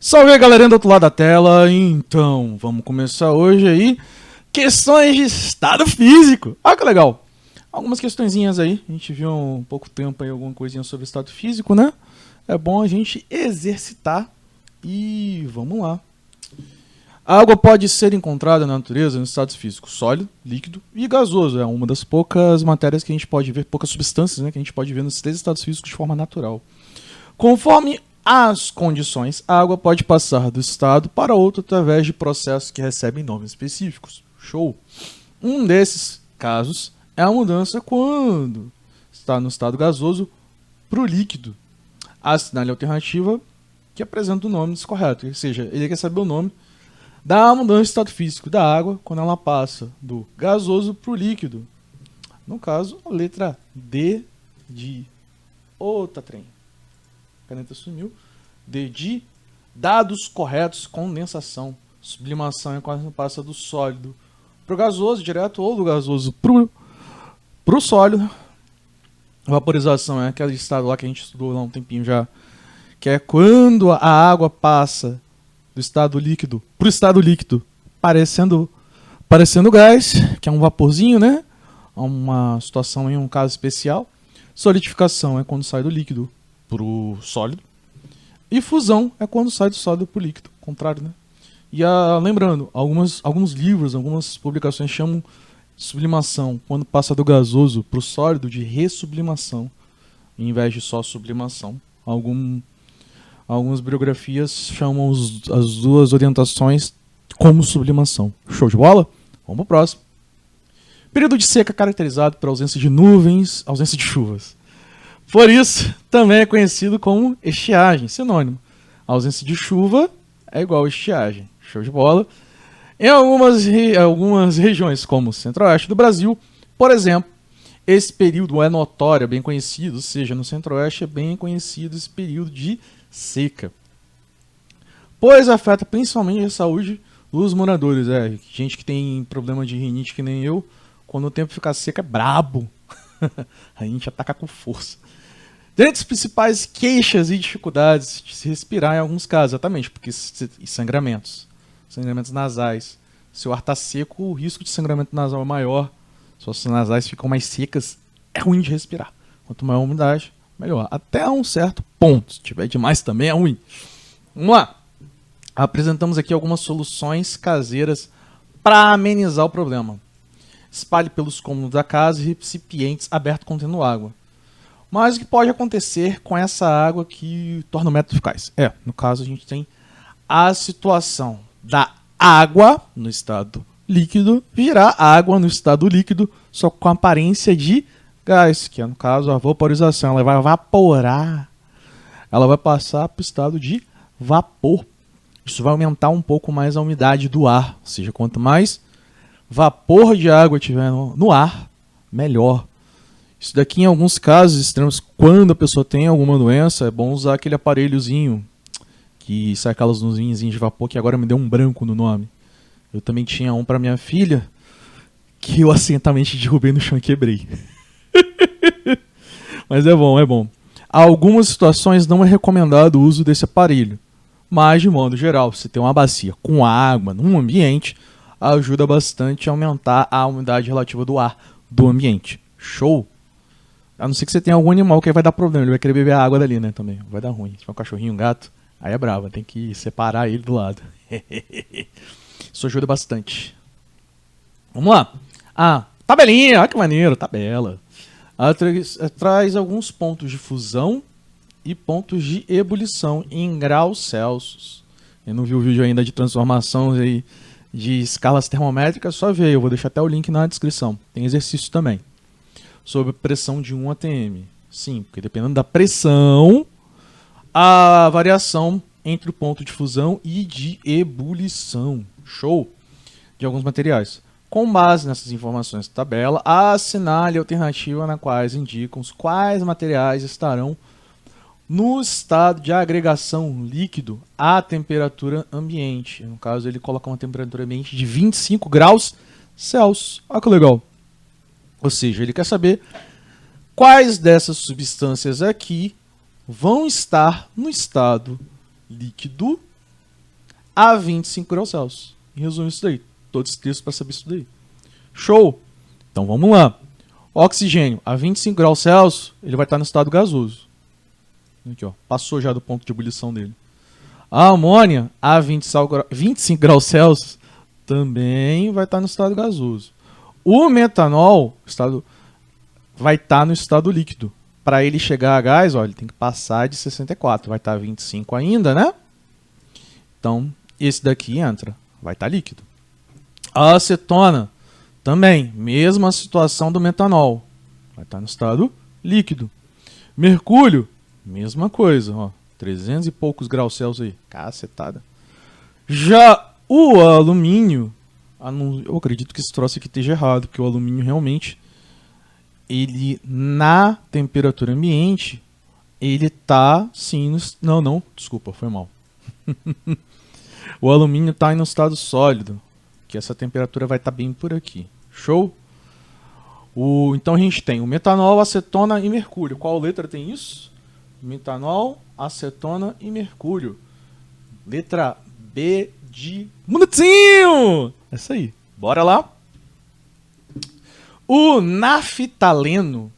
Salve, galerinha do outro lado da tela. Então, vamos começar hoje aí. Questões de estado físico. Ah, que legal. Algumas questõezinhas aí. A gente viu há um pouco tempo aí alguma coisinha sobre estado físico, né? É bom a gente exercitar. E vamos lá. A água pode ser encontrada na natureza nos estados físicos sólido, líquido e gasoso. É uma das poucas matérias que a gente pode ver, poucas substâncias, né, que a gente pode ver nos três estados físicos de forma natural. Conforme as condições, a água pode passar do estado para outro através de processos que recebem nomes específicos. Show! Um desses casos é a mudança quando está no estado gasoso para o líquido. A sinal alternativa que apresenta o nome descorreto, ou seja, ele quer saber o nome da mudança de estado físico da água quando ela passa do gasoso para o líquido. No caso, a letra D de... Outra trem. A caneta sumiu. D de dados corretos, condensação. Sublimação é quando passa do sólido para o gasoso direto ou do gasoso para o sólido. Vaporização é aquele estado lá que a gente estudou há um tempinho já, que é quando a água passa do estado líquido para o estado líquido, parecendo gás, que é um vaporzinho, né? Uma situação em um caso especial. Solidificação é quando sai do líquido para o sólido. E fusão é quando sai do sólido para o líquido, contrário, né? E lembrando, alguns livros, algumas publicações chamam sublimação, quando passa do gasoso para o sólido, de ressublimação, em vez de só sublimação. Algumas biografias chamam as duas orientações como sublimação. Show de bola? Vamos pro próximo. Período de seca caracterizado por ausência de nuvens, ausência de chuvas. Por isso, também é conhecido como estiagem, sinônimo. A ausência de chuva é igual a estiagem. Show de bola. Em algumas regiões, como o centro-oeste do Brasil, por exemplo, esse período é notório, é bem conhecido, ou seja, no centro-oeste é bem conhecido esse período de seca, pois afeta principalmente a saúde dos moradores. Gente que tem problema de rinite que nem eu, quando o tempo fica seco é brabo. A gente ataca com força. Dentre as principais queixas e dificuldades de se respirar em alguns casos, exatamente, porque sangramentos nasais. Se o ar está seco, o risco de sangramento nasal é maior. Se as nasais ficam mais secas, é ruim de respirar. Quanto maior a umidade, melhor. Até um certo ponto. Se tiver demais também é ruim. Vamos lá. Apresentamos aqui algumas soluções caseiras para amenizar o problema. Espalhe pelos cômodos da casa recipientes abertos contendo água. Mas o que pode acontecer com essa água que torna o método eficaz? No caso a gente tem a situação da água no estado líquido virar água no estado líquido, só com a aparência de gás, que é no caso a vaporização. Ela vai evaporar, ela vai passar para o estado de vapor. Isso vai aumentar um pouco mais a umidade do ar, ou seja, quanto mais vapor de água tiver no ar, melhor. Isso daqui em alguns casos extremos, quando a pessoa tem alguma doença, é bom usar aquele aparelhozinho que sai aquelas luzinhas de vapor, que agora me deu um branco no nome. Eu também tinha um para minha filha, que eu acidentalmente derrubei no chão e quebrei. Mas é bom, é bom. Há algumas situações não é recomendado o uso desse aparelho, mas de modo geral, se tem uma bacia com água num ambiente, ajuda bastante a aumentar a umidade relativa do ar do ambiente. Show? A não ser que você tenha algum animal que vai dar problema, ele vai querer beber a água dali, né, também. Vai dar ruim. Se for um cachorrinho, um gato, aí é bravo, tem que separar ele do lado. Isso ajuda bastante. Vamos lá. Tabelinha, olha que maneiro, tabela. Traz alguns pontos de fusão e pontos de ebulição em graus Celsius. Quem não viu o vídeo ainda de transformação aí de escalas termométricas, só vê. Eu vou deixar até o link na descrição. Tem exercício também. Sobre pressão de 1 atm. Sim, porque dependendo da pressão, a variação entre o ponto de fusão e de ebulição. Show! De alguns materiais. Com base nessas informações da tabela, assinale a alternativa na quais indicam quais materiais estarão no estado de agregação líquido à temperatura ambiente. No caso, ele coloca uma temperatura ambiente de 25 graus Celsius. Olha que legal! Ou seja, ele quer saber quais dessas substâncias aqui vão estar no estado líquido a 25 graus Celsius. Em resumo, isso daí. Todo esse texto para saber isso daí. Show? Então vamos lá. O oxigênio a 25 graus Celsius, ele vai estar no estado gasoso. Aqui, ó, passou já do ponto de ebulição dele. A amônia a 25 graus Celsius também vai estar no estado gasoso. O metanol vai estar no estado líquido. Para ele chegar a gás, ó, ele tem que passar de 64. Vai estar 25 ainda, né? Então, esse daqui entra. Vai estar líquido. A acetona também, mesma situação do metanol. Vai estar no estado líquido. Mercúrio, mesma coisa, ó. 300 e poucos graus Celsius aí. Cacetada. Já o alumínio, eu acredito que esse troço aqui esteja errado, porque o alumínio realmente, ele na temperatura ambiente, ele tá sim no... Não, desculpa, foi mal. O alumínio está no estado sólido, que essa temperatura vai estar bem por aqui. Show? Então a gente tem o metanol, acetona e mercúrio. Qual letra tem isso? Metanol, acetona e mercúrio. Letra B de bonitinho! Essa aí. Bora lá. O naftaleno,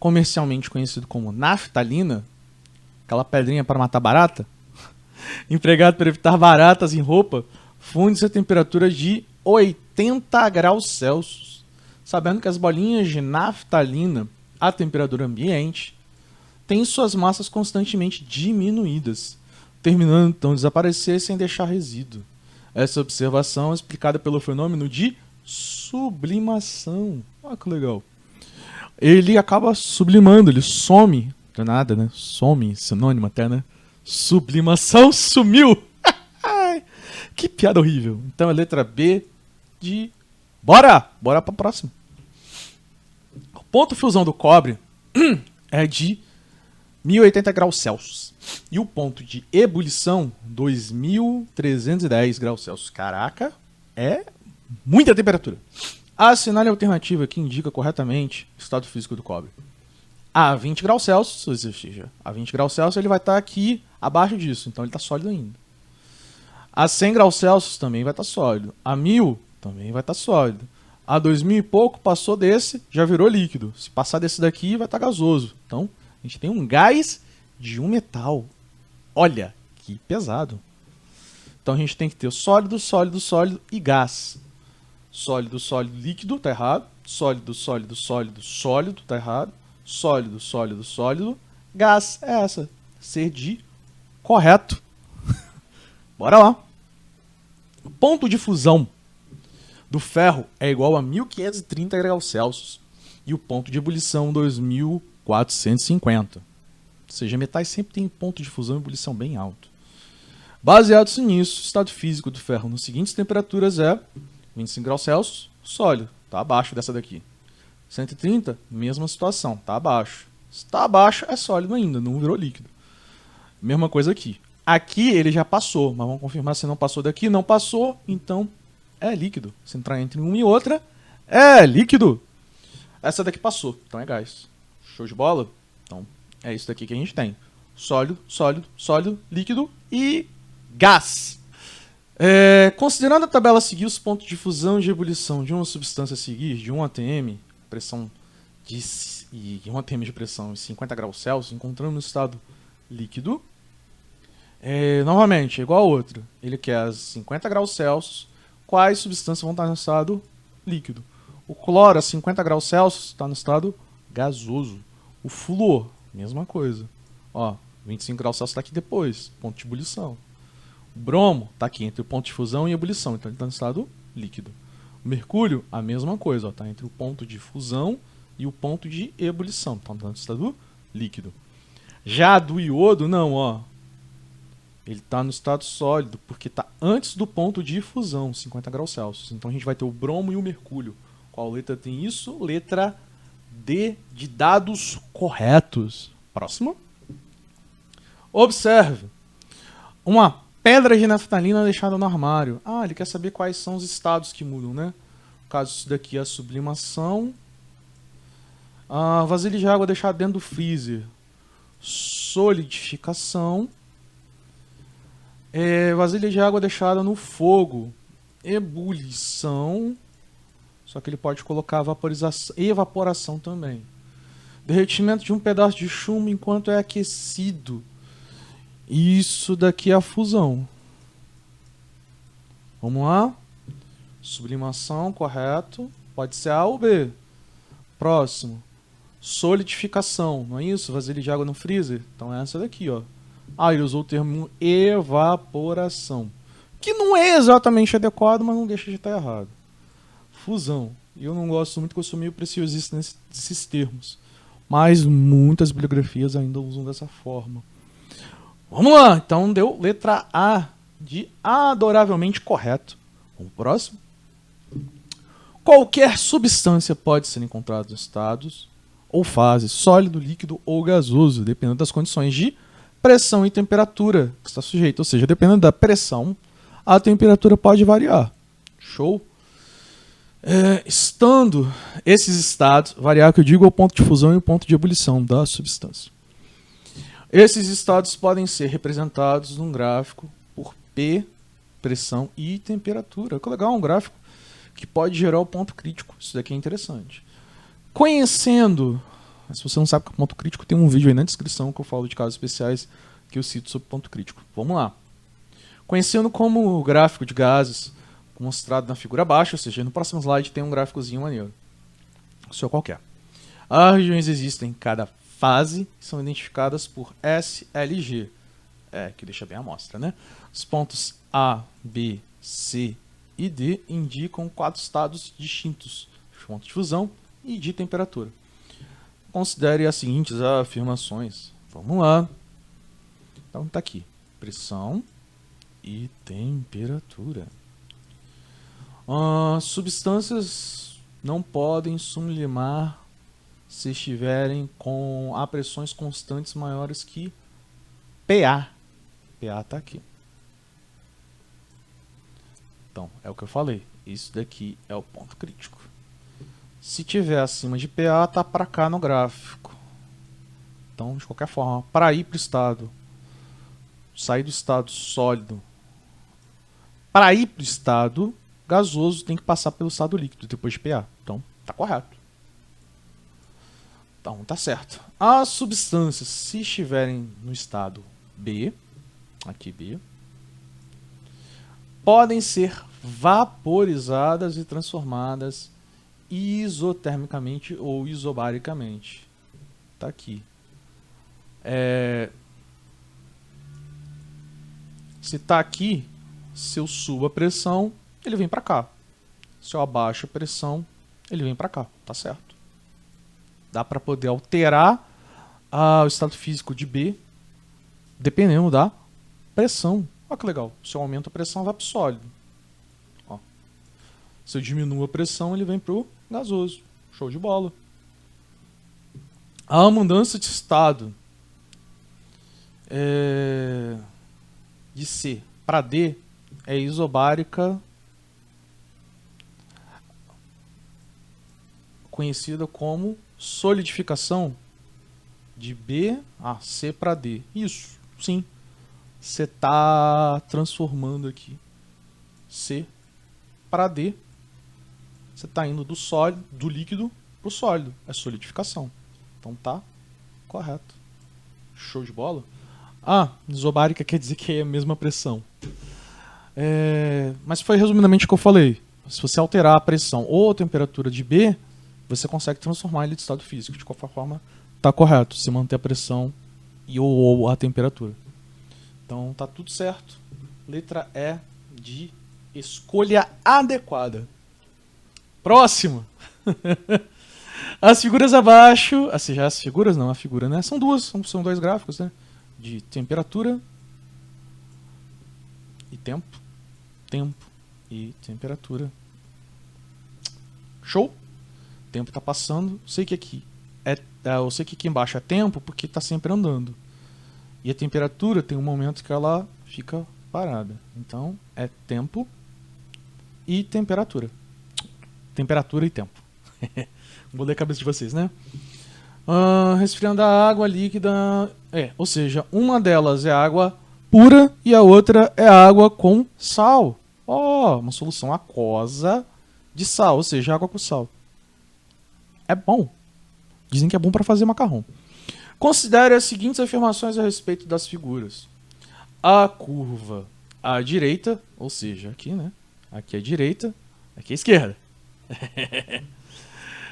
comercialmente conhecido como naftalina, aquela pedrinha para matar barata, empregado para evitar baratas em roupa, funde-se a temperatura de 80 graus Celsius. Sabendo que as bolinhas de naftalina, a temperatura ambiente, têm suas massas constantemente diminuídas, terminando então de desaparecer sem deixar resíduo. Essa observação é explicada pelo fenômeno de sublimação. Olha que legal. Ele acaba sublimando, ele some. Não é nada, né? Some, sinônimo até, né? Sublimação sumiu. Que piada horrível. Então a letra B de... Bora! Bora pra próxima. O ponto de fusão do cobre é de 1080 graus Celsius. E o ponto de ebulição, 2310 graus Celsius. Caraca, é muita temperatura. Assinale a alternativa que indica corretamente o estado físico do cobre. A 20 graus Celsius, ou seja, a 20 graus Celsius ele vai estar aqui abaixo disso, então ele está sólido ainda. A 100 graus Celsius também vai estar sólido. A 1000 também vai estar sólido. A 2000 e pouco passou desse, já virou líquido. Se passar desse daqui, vai estar gasoso. Então, a gente tem um gás de um metal. Olha, que pesado. Então, a gente tem que ter sólido, sólido, sólido e gás. Sólido, sólido, líquido, tá errado. Sólido, sólido, sólido, sólido, tá errado. Sólido, sólido, sólido. Gás é essa. Ser de correto. Bora lá. O ponto de fusão do ferro é igual a 1530 graus Celsius. E o ponto de ebulição 2450. Ou seja, metais sempre têm ponto de fusão e ebulição bem alto. Baseado nisso, o estado físico do ferro nas seguintes temperaturas é 25 graus Celsius, sólido, está abaixo dessa daqui. 130, mesma situação, está abaixo. Se está abaixo, é sólido ainda, não virou líquido. Mesma coisa aqui. Aqui ele já passou, mas vamos confirmar se não passou daqui. Não passou, então é líquido. Se entrar entre uma e outra, é líquido. Essa daqui passou, então é gás. Show de bola? Então é isso daqui que a gente tem. Sólido, sólido, sólido, líquido e gás. Considerando a tabela a seguir os pontos de fusão e de ebulição de uma substância a seguir, de 1 atm, pressão e 1 atm de pressão em 50 graus Celsius, encontrando no estado líquido, novamente, é igual a outra. Ele quer as 50 graus Celsius, quais substâncias vão estar no estado líquido. O cloro a 50 graus Celsius está no estado gasoso. O flúor, mesma coisa. Ó, 25 graus Celsius está aqui depois, ponto de ebulição. O bromo está aqui entre o ponto de fusão e ebulição, então ele está no estado líquido. O mercúrio, a mesma coisa, está entre o ponto de fusão e o ponto de ebulição, então está no estado líquido. Já do iodo, não, ó. Ele está no estado sólido, porque está antes do ponto de fusão, 50 graus Celsius. Então a gente vai ter o bromo e o mercúrio. Qual letra tem isso? Letra D de dados corretos. Próximo. Observe. Uma pedra de naftalina deixada no armário. Ah, ele quer saber quais são os estados que mudam, né? No caso, isso daqui é a sublimação. Vasilha de água deixada dentro do freezer. Solidificação. Vasilha de água deixada no fogo. Ebulição. Só que ele pode colocar vaporização e evaporação também. Derretimento de um pedaço de chumbo enquanto é aquecido. Isso daqui é a fusão. Vamos lá. Sublimação, correto. Pode ser A ou B. Próximo. Solidificação, não é isso? Vasilha de água no freezer. Então é essa daqui, ó. Ele usou o termo evaporação. Que não é exatamente adequado, mas não deixa de estar errado. Fusão. E eu não gosto muito, que eu sou meio preciosista nesses termos. Mas muitas bibliografias ainda usam dessa forma. Vamos lá, então deu letra A de adoravelmente correto. Vamos pro próximo. Qualquer substância pode ser encontrada em estados ou fases sólido, líquido ou gasoso, dependendo das condições de pressão e temperatura que está sujeito. Ou seja, dependendo da pressão, a temperatura pode variar. Show? Estando esses estados, variar que eu digo é o ponto de fusão e o ponto de ebulição da substância. Esses estados podem ser representados num gráfico por P, pressão e temperatura. Que legal, um gráfico que pode gerar o ponto crítico. Isso daqui é interessante. Conhecendo, se você não sabe o que é ponto crítico, tem um vídeo aí na descrição que eu falo de casos especiais que eu cito sobre ponto crítico. Vamos lá. Conhecendo como o gráfico de gases mostrado na figura abaixo, ou seja, no próximo slide tem um gráficozinho maneiro. Seu qualquer. As regiões existem em cada fase, são identificadas por SLG, que deixa bem a amostra, né? Os pontos A, B, C e D indicam 4 estados distintos, ponto de fusão e de temperatura. Considere as seguintes afirmações. Vamos lá. Então tá aqui, pressão e temperatura. Substâncias não podem sublimar se estiverem a pressões constantes maiores que PA. PA está aqui. Então, é o que eu falei. Isso daqui é o ponto crítico. Se tiver acima de PA, está para cá no gráfico. Então, de qualquer forma, para ir para o estado, sair do estado sólido, para ir para o estado gasoso, tem que passar pelo estado líquido depois de PA. Então, tá correto. Então, tá certo. As substâncias, se estiverem no estado B, aqui B, podem ser vaporizadas e transformadas isotermicamente ou isobaricamente. Tá aqui. Se tá aqui, se eu subo a pressão, ele vem para cá. Se eu abaixo a pressão, ele vem para cá. Tá certo. Dá para poder alterar o estado físico de B dependendo da pressão. Olha que legal. Se eu aumento a pressão, vai para o sólido. Ó. Se eu diminuo a pressão, ele vem para o gasoso. Show de bola. A mudança de estado de C para D é isobárica, conhecida como solidificação de B a C para D. Isso, sim. Você está transformando aqui C para D. Você está indo do sólido, do líquido para o sólido. É solidificação. Então tá correto. Show de bola. Isobárica quer dizer que é a mesma pressão. Mas foi resumidamente o que eu falei. Se você alterar a pressão ou a temperatura de B, você consegue transformar ele de estado físico. De qualquer forma, está correto. Se manter a pressão ou a temperatura. Então tá tudo certo. Letra E de escolha adequada. Próximo. As figuras abaixo, as figuras não, a figura, né? São duas, são dois gráficos, né? De temperatura e tempo e temperatura. Show? O tempo está passando. Sei que aqui eu sei que aqui embaixo é tempo porque está sempre andando. E a temperatura tem um momento que ela fica parada. Então é tempo e temperatura. Temperatura e tempo. Vou ler a cabeça de vocês, né? Resfriando a água líquida. Ou seja, uma delas é água pura e a outra é água com sal. Uma solução aquosa de sal, ou seja, água com sal. É bom. Dizem que é bom para fazer macarrão. Considere as seguintes afirmações a respeito das figuras. A curva à direita, ou seja, aqui, né? Aqui é direita, aqui é esquerda.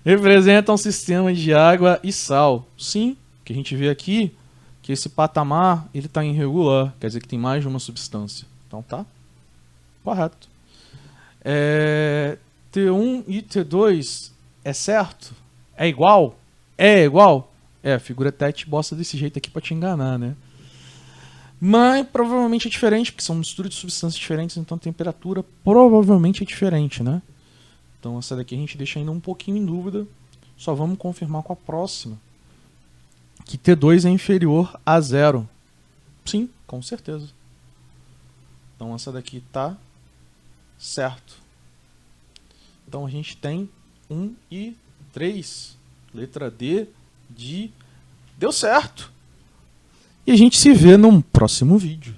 Representa um sistema de água e sal. Sim, o que a gente vê aqui, que esse patamar ele está irregular, quer dizer que tem mais de uma substância. Então tá correto. T1 e T2 é certo? É igual? É igual? A figura até te bosta desse jeito aqui pra te enganar, né? Mas provavelmente é diferente, porque são misturas de substâncias diferentes, então a temperatura provavelmente é diferente, né? Então essa daqui a gente deixa ainda um pouquinho em dúvida. Só vamos confirmar com a próxima. Que T2 é inferior a 0. Sim, com certeza. Então essa daqui tá certo. Então a gente tem 1 e 3. Letra D de... Deu certo! E a gente se vê num próximo vídeo.